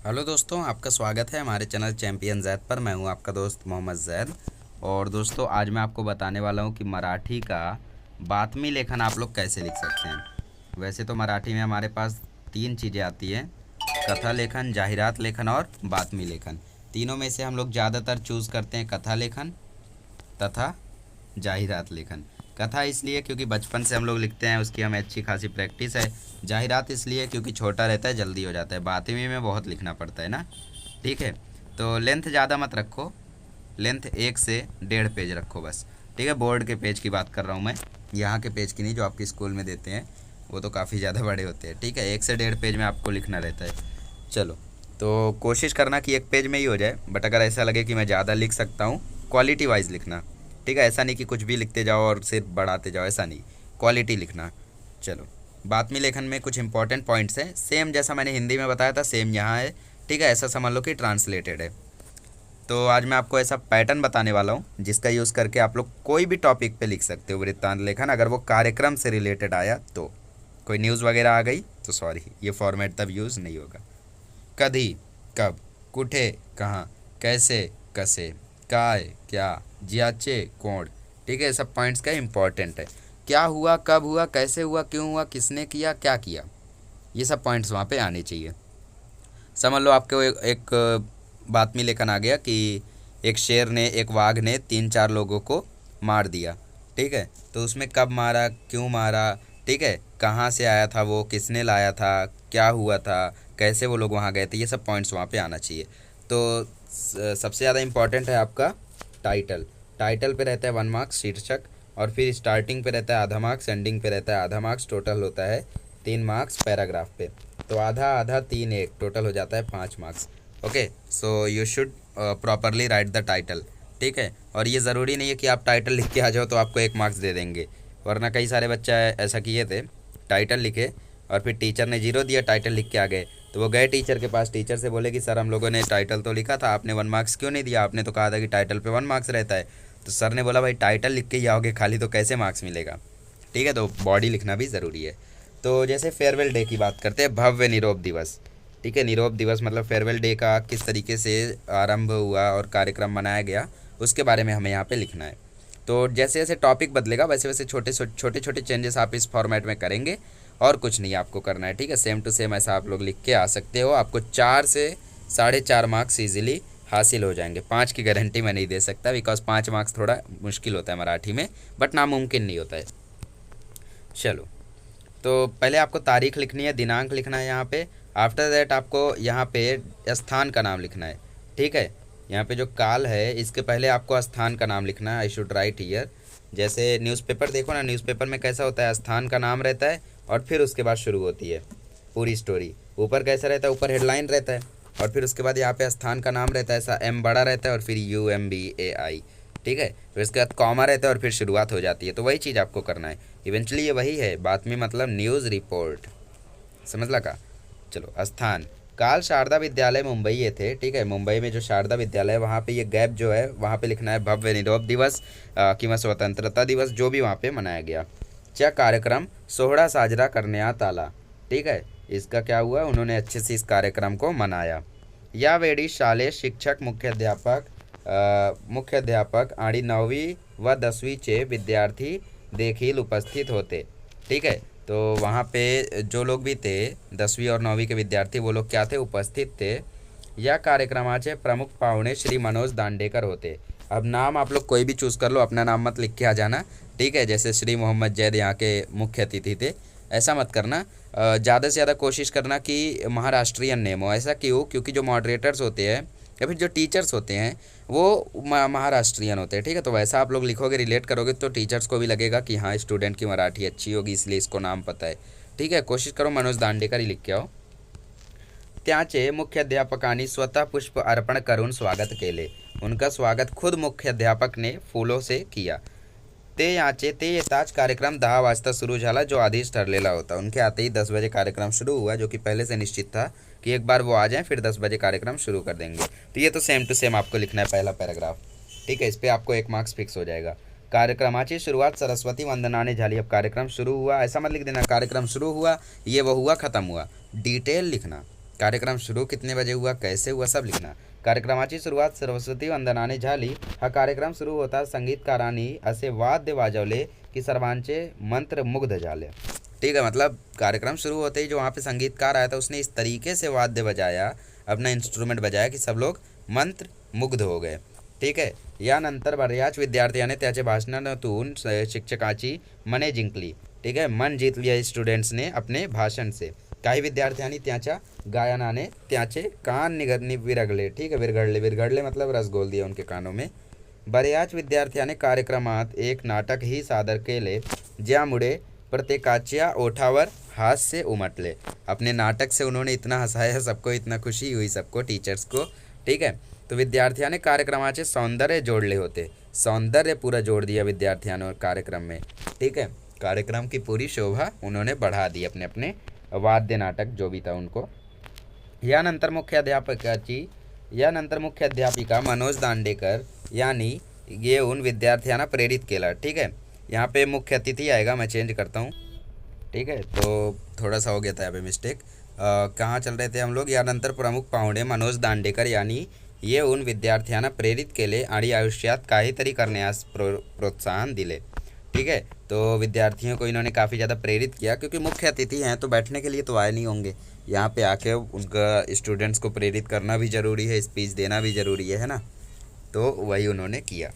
Hello दोस्तों, आपका स्वागत है हमारे चैनल चैंपियन जैद पर। मैं हूं आपका दोस्त मोहम्मद जैद। और दोस्तों, आज मैं आपको बताने वाला हूं कि मराठी का बातमी लेखन आप लोग कैसे लिख सकते हैं। वैसे तो मराठी में हमारे पास तीन चीज़ें आती हैं: कथा लेखन, जाहिरात लेखन और बातमी लेखन। तीनों में से हम लोग ज़्यादातर चूज़ करते हैं कथा लेखन तथा जाहिरात लेखन। कथा इसलिए क्योंकि बचपन से हम लोग लिखते हैं, उसकी हमें अच्छी खासी प्रैक्टिस है। जाहिरात इसलिए क्योंकि छोटा रहता है, जल्दी हो जाता है। बातमी में बहुत लिखना पड़ता है ना। ठीक है, तो लेंथ ज़्यादा मत रखो, लेंथ 1 से 1.5 पेज रखो बस। ठीक है, बोर्ड के पेज की बात कर रहा हूँ मैं, यहाँ के पेज की नहीं, जो आपके स्कूल में देते हैं वो तो काफ़ी ज़्यादा बड़े होते हैं। ठीक है, 1 से 1.5 पेज में आपको लिखना रहता है। चलो, तो कोशिश करना कि 1 पेज में ही हो जाए, बट अगर ऐसा लगे कि मैं ज़्यादा लिख सकता हूँ, क्वालिटी वाइज लिखना। ठीक है, ऐसा नहीं कि कुछ भी लिखते जाओ और सिर्फ बढ़ाते जाओ, ऐसा नहीं, क्वालिटी लिखना। चलो, बातमी लेखन में कुछ इंपॉर्टेंट पॉइंट्स हैं। सेम जैसा मैंने हिंदी में बताया था, सेम यहाँ है। ठीक है, ऐसा समझ लो कि ट्रांसलेटेड है। तो आज मैं आपको ऐसा पैटर्न बताने वाला हूँ जिसका यूज़ करके आप लोग कोई भी टॉपिक पे लिख सकते हो वृत्तांत लेखन, अगर वो कार्यक्रम से रिलेटेड आया तो। कोई न्यूज़ वगैरह आ गई तो सॉरी, ये फॉर्मेट तब यूज़ नहीं होगा। कधी, कब, कुठे, कहाँ, कैसे, कसे, काय, क्या, ज्याचे, कोण। ठीक है, सब पॉइंट्स का इंपॉर्टेंट है। क्या हुआ, कब हुआ, कैसे हुआ, क्यों हुआ, किसने किया, क्या किया, ये सब पॉइंट्स वहाँ पे आने चाहिए। समझ लो आपको एक बातमी लेखन आ गया कि एक शेर ने, एक वाघ ने 3-4 लोगों को मार दिया। ठीक है, तो उसमें कब मारा, क्यों मारा, ठीक है, कहाँ से आया था वो, किसने लाया था, क्या हुआ था, कैसे वो लोग वहाँ गए थे, ये सब पॉइंट्स वहाँ पे आना चाहिए। तो सबसे ज़्यादा इम्पॉर्टेंट है आपका टाइटल। टाइटल पे रहता है 1 मार्क्स, शीर्षक, और फिर स्टार्टिंग पे रहता है आधा मार्क्स, एंडिंग पे रहता है आधा मार्क्स। टोटल होता है 3 मार्क्स पैराग्राफ पे। तो आधा आधा 3 1 टोटल हो जाता है 5 marks. Okay, so you should properly right the title. ठीक है, और ये ज़रूरी नहीं है कि आप टाइटल लिख के आ जाओ तो आपको 1 मार्क्स दे देंगे, वरना कई सारे बच्चे ऐसा किए थे, टाइटल लिखे और फिर टीचर ने 0 दिया, टाइटल लिख के आ गए। तो वो गए टीचर के पास, टीचर से बोले कि सर हम लोगों ने टाइटल तो लिखा था, आपने 1 मार्क्स क्यों नहीं दिया, आपने तो कहा था कि टाइटल पे 1 मार्क्स रहता है। तो सर ने बोला भाई टाइटल लिख के ही आओगे खाली तो कैसे मार्क्स मिलेगा। ठीक है, तो बॉडी लिखना भी ज़रूरी है। तो जैसे फेयरवेल डे की बात करते हैं, भव्य निरोप दिवस। ठीक है, निरोप दिवस मतलब फेयरवेल डे का किस तरीके से आरंभ हुआ और कार्यक्रम मनाया गया, उसके बारे में हमें यहाँ पे लिखना है। तो जैसे जैसे टॉपिक बदलेगा वैसे वैसे छोटे छोटे छोटे चेंजेस आप इस फॉर्मेट में करेंगे, और कुछ नहीं आपको करना है। ठीक है, सेम टू सेम ऐसा आप लोग लिख के आ सकते हो। आपको 4 से 4.5 मार्क्स ईजिली हासिल हो जाएंगे। 5 की गारंटी मैं नहीं दे सकता, बिकॉज 5 मार्क्स थोड़ा मुश्किल होता है मराठी में, बट नामुमकिन नहीं होता है। चलो, तो पहले आपको तारीख लिखनी है, दिनांक लिखना है यहाँ पे। आफ्टर दैट आपको यहाँ पे स्थान का नाम लिखना है। ठीक है, यहाँ पे जो काल है इसके पहले आपको स्थान का नाम लिखना है। I should write here. जैसे न्यूज़पेपर देखो ना, न्यूज़पेपर में कैसा होता है, स्थान का नाम रहता है और फिर उसके बाद शुरू होती है पूरी स्टोरी। ऊपर कैसा रहता है, ऊपर हेडलाइन रहता है और फिर उसके बाद यहाँ पे स्थान का नाम रहता है, ऐसा एम बड़ा रहता है और फिर UMBAI। ठीक है, फिर उसके बाद कॉमा रहता है और फिर शुरुआत हो जाती है। तो वही चीज़ आपको करना है। इवेंचुअली ये वही है, बात में मतलब न्यूज़ रिपोर्ट, समझ लगा। चलो, स्थान काल शारदा विद्यालय मुंबई ये थे। ठीक है, मुंबई में जो शारदा विद्यालय है वहाँ पे ये गैप जो है वहाँ पे लिखना है भव्य निरोप दिवस किंवा स्वतंत्रता दिवस, जो भी वहाँ पे मनाया गया। क्या कार्यक्रम सोहळा साजरा करण्यात आला। ठीक है, इसका क्या हुआ, उन्होंने अच्छे से इस कार्यक्रम को मनाया। यावेळी शालेय शिक्षक, मुख्याध्यापक आणि 9वी व 10वीचे विद्यार्थी देखील उपस्थित होते। ठीक है, तो वहाँ पे जो लोग भी थे 10वीं और 9वीं के विद्यार्थी, वो लोग क्या थे, उपस्थित थे। या कार्यक्रमाचे प्रमुख पाहुणे श्री मनोज दांडेकर होते। अब नाम आप लोग कोई भी चूज़ कर लो, अपना नाम मत लिख के आ जाना। ठीक है, जैसे श्री मोहम्मद जैद यहाँ के मुख्य अतिथि थे, ऐसा मत करना। ज़्यादा से ज़्यादा कोशिश करना कि महाराष्ट्रियन नेम हो। ऐसा क्यों, क्योंकि जो मॉडरेटर्स होते हैं या फिर जो टीचर्स होते हैं वो महाराष्ट्रियन होते हैं। ठीक है, तो वैसा आप लोग लिखोगे, रिलेट करोगे तो टीचर्स को भी लगेगा कि हाँ स्टूडेंट की मराठी अच्छी होगी इसलिए इसको नाम पता है। ठीक है, कोशिश करो मनोज दांडेकर ही लिख के आओ। त्याचे मुख्याध्यापकांनी स्वतः पुष्प अर्पण करून स्वागत केले। उनका स्वागत खुद मुख्याध्यापक ने फूलों से किया। ते येताच कार्यक्रम 10 वाजता सुरू झाला, जो आधीच ठरलेला होता। उनके आते ही 10 बजे कार्यक्रम शुरू हुआ, जो कि पहले से निश्चित था कि एक बार वो आ जाएं फिर 10 बजे कार्यक्रम शुरू कर देंगे। तो ये तो सेम टू सेम आपको लिखना है पहला पैराग्राफ। ठीक है, इस पर आपको 1 मार्क्स फिक्स हो जाएगा। कार्यक्रमाची सुरुवात सरस्वती वंदनाने झाली। अब कार्यक्रम शुरू हुआ, ऐसा मत लिख देना कार्यक्रम शुरू हुआ, ये वो हुआ, ख़त्म हुआ। डिटेल लिखना, कार्यक्रम शुरू कितने बजे हुआ, कैसे हुआ, सब लिखना। कार्यक्रमाची सुरुवात सरस्वती वंदनाने झाली। हा कार्यक्रम सुरू होता संगीतकारांनी असे वाद्य वाजवले की सर्वांचे मंत्र मुग्ध झाले। ठीक है, मतलब कार्यक्रम शुरू होते ही जो वहाँ पे संगीतकार आया था उसने इस तरीके से वाद्य बजाया, अपना इंस्ट्रूमेंट बजाया कि सब लोग मंत्र मुग्ध हो गए। ठीक आहे, यानंतर बऱ्याच विद्यार्थ्याने त्याचे भाषणातून शिक्षकाची मने जिंकली। ठीक आहे, मन जिंकली स्टुडंट्सने अपने भाषण से। काही विद्यार्थ्यांनी त्याच्या गायनाने त्याचे कान विरगले। ठीक आहे, विरघळले मतलब रसगोल दिया उनके कानों में। बऱ्याच विद्यार्थ्याने कार्यक्रमात एक नाटकही सादर केले, ज्यामुळे प्रत्येकाच्या ओठावर हास्य उमटले। अपने नाटक से उन्होंने इतना हंसाया सबको, इतना खुशी हुई सबको, टीचर्स को। ठीक है, तो विद्यार्थ्याने कार्यक्रमाचे सौंदर्य जोड़ले होते, सौंदर्य पूरा जोड़ दिया विद्यार्थ्याने कार्यक्रम में। ठीक है, कार्यक्रम की पूरी शोभा उन्होंने बढ़ा दी अपने अपने वाद्य नाटक जो भी था उनको। यानंतर मुख्य अध्यापिका मनोज दांडेकर यांनी येऊन विद्यार्थ्यांना प्रेरित केला। ठीक है, यहाँ पे मुख्य अतिथि आएगा, मैं चेंज करता हूँ। ठीक है, तो थोड़ा सा हो गया था यहाँ पे मिस्टेक। कहाँ चल रहे थे हम लोग। यानंतर प्रमुख पाहुणे मनोज दांडेकर यांनी येऊन विद्यार्थ्यांना प्रेरित केले आणि आयुष्यात काहीतरी करण्यास प्रोत्साहन दिले। ठीक है, तो विद्यार्थियों को इन्होंने काफ़ी ज़्यादा प्रेरित किया, क्योंकि मुख्य अतिथि हैं तो बैठने के लिए तो आए नहीं होंगे, यहाँ पे आके उनका स्टूडेंट्स को प्रेरित करना भी ज़रूरी है, स्पीच देना भी ज़रूरी है ना, तो वही उन्होंने किया।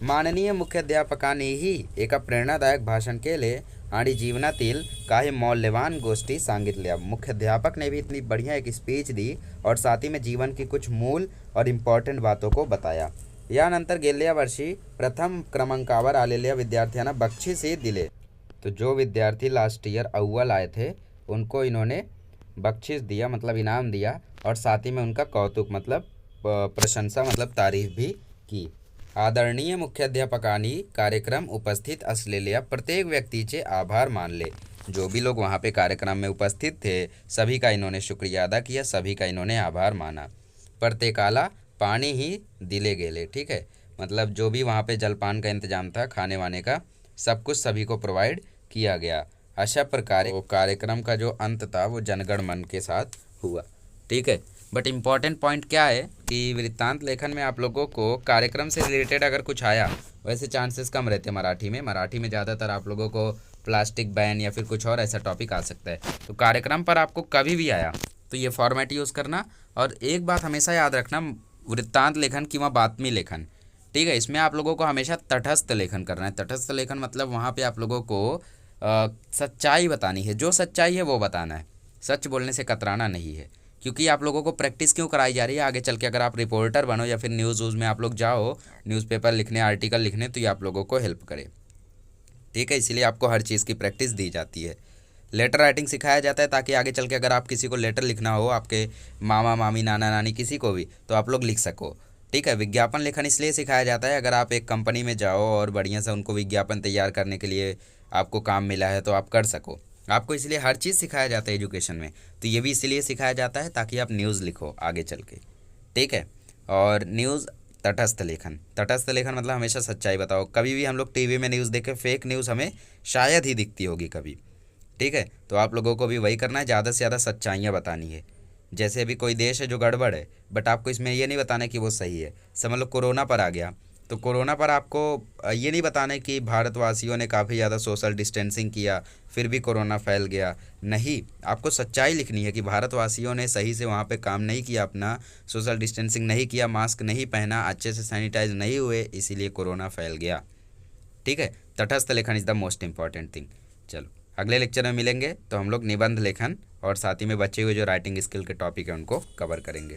माननीय मुख्याध्यापकांनीही एका प्रेरणादायक भाषण केले आणि जीवनातील काही मौल्यवान गोष्टी सांगितल्या। मुख्याध्यापक ने भी इतनी बढ़िया एक स्पीच दी और साथ ही में जीवन की कुछ मूल और इम्पॉर्टंट बातों को बताया। यानंतर गेल्या वर्षी प्रथम क्रमांकावर आलेल्या विद्यार्थ्यांना बक्षीसही दिले। तो जो विद्यार्थी लास्ट ईयर अव्वल आए थे उनको इन्होंने बख्शीश दिया, मतलब इनाम दिया, और साथ ही में उनका कौतुक मतलब प्रशंसा मतलब तारीफ भी की। आदरणीय मुख्याध्यापकांनी कार्यक्रम उपस्थित असलेल्या प्रत्येक व्यक्तीचे आभार मानले। जो भी लोग वहाँ पे कार्यक्रम में उपस्थित थे सभी का इन्होंने शुक्रिया अदा किया, सभी का इन्होंने आभार माना। प्रत्येकाला पानी ही दिले गेले। ठीक है, मतलब जो भी वहाँ पे जलपान का इंतजाम था, खाने वाने का, सब कुछ सभी को प्रोवाइड किया गया। अशा प्रकार कार्यक्रम का जो अंत था वो जनगण मन के साथ हुआ। ठीक है, बट इम्पॉर्टेंट पॉइंट क्या है कि वृत्तांत लेखन में आप लोगों को कार्यक्रम से रिलेटेड अगर कुछ आया, वैसे चांसेस कम रहते हैं मराठी में ज़्यादातर आप लोगों को प्लास्टिक बैन या फिर कुछ और ऐसा टॉपिक आ सकता है। तो कार्यक्रम पर आपको कभी भी आया तो ये फॉर्मेट यूज़ करना। और एक बात हमेशा याद रखना, वृत्तांत लेखन किंवा बातमी लेखन, ठीक है, इसमें आप लोगों को हमेशा तटस्थ लेखन करना है। तटस्थ लेखन मतलब वहाँ पे आप लोगों को सच्चाई बतानी है, जो सच्चाई है वो बताना है, सच बोलने से कतराना नहीं है। क्योंकि आप लोगों को प्रैक्टिस क्यों कराई जा रही है, आगे चल के अगर आप रिपोर्टर बनो या फिर न्यूज़ में आप लोग जाओ, न्यूज़पेपर लिखने, आर्टिकल लिखने, तो ये आप लोगों को हेल्प करे। ठीक है, इसीलिए आपको हर चीज़ की प्रैक्टिस दी जाती है। लेटर राइटिंग सिखाया जाता है ताकि आगे चल के अगर आप किसी को लेटर लिखना हो, आपके मामा मामी नाना नानी किसी को भी, तो आप लोग लिख सको। ठीक है, विज्ञापन लेखन इसलिए सिखाया जाता है अगर आप एक कंपनी में जाओ और बढ़िया से उनको विज्ञापन तैयार करने के लिए आपको काम मिला है तो आप कर सको। आपको इसलिए हर चीज़ सिखाया जाता है एजुकेशन में, तो ये भी इसलिए सिखाया जाता है ताकि आप न्यूज़ लिखो आगे चल के। ठीक है, और न्यूज़ तटस्थ लेखन, तटस्थ लेखन मतलब हमेशा सच्चाई बताओ। कभी भी हम लोग टीवी में न्यूज़ देखें, फेक न्यूज़ हमें शायद ही दिखती होगी कभी। ठीक है, तो आप लोगों को भी वही करना है, ज़्यादा से ज़्यादा सच्चाइयाँ बतानी है। जैसे अभी कोई देश है जो गड़बड़ है, बट आपको इसमें ये नहीं बताना कि वो सही है। समझ लो कोरोना पर आ गया, तो कोरोना पर आपको ये नहीं बताना कि भारतवासियों ने काफ़ी ज़्यादा सोशल डिस्टेंसिंग किया फिर भी कोरोना फैल गया। नहीं, आपको सच्चाई लिखनी है कि भारतवासियों ने सही से वहाँ पे काम नहीं किया, अपना सोशल डिस्टेंसिंग नहीं किया, मास्क नहीं पहना, अच्छे से सैनिटाइज नहीं हुए, इसीलिए कोरोना फैल गया। ठीक है, तटस्थ लेखन is the most important thing. चलो अगले लेक्चर में मिलेंगे तो हम लोग निबंध लेखन और साथ ही में बचे हुए जो राइटिंग स्किल के टॉपिक है उनको कवर करेंगे।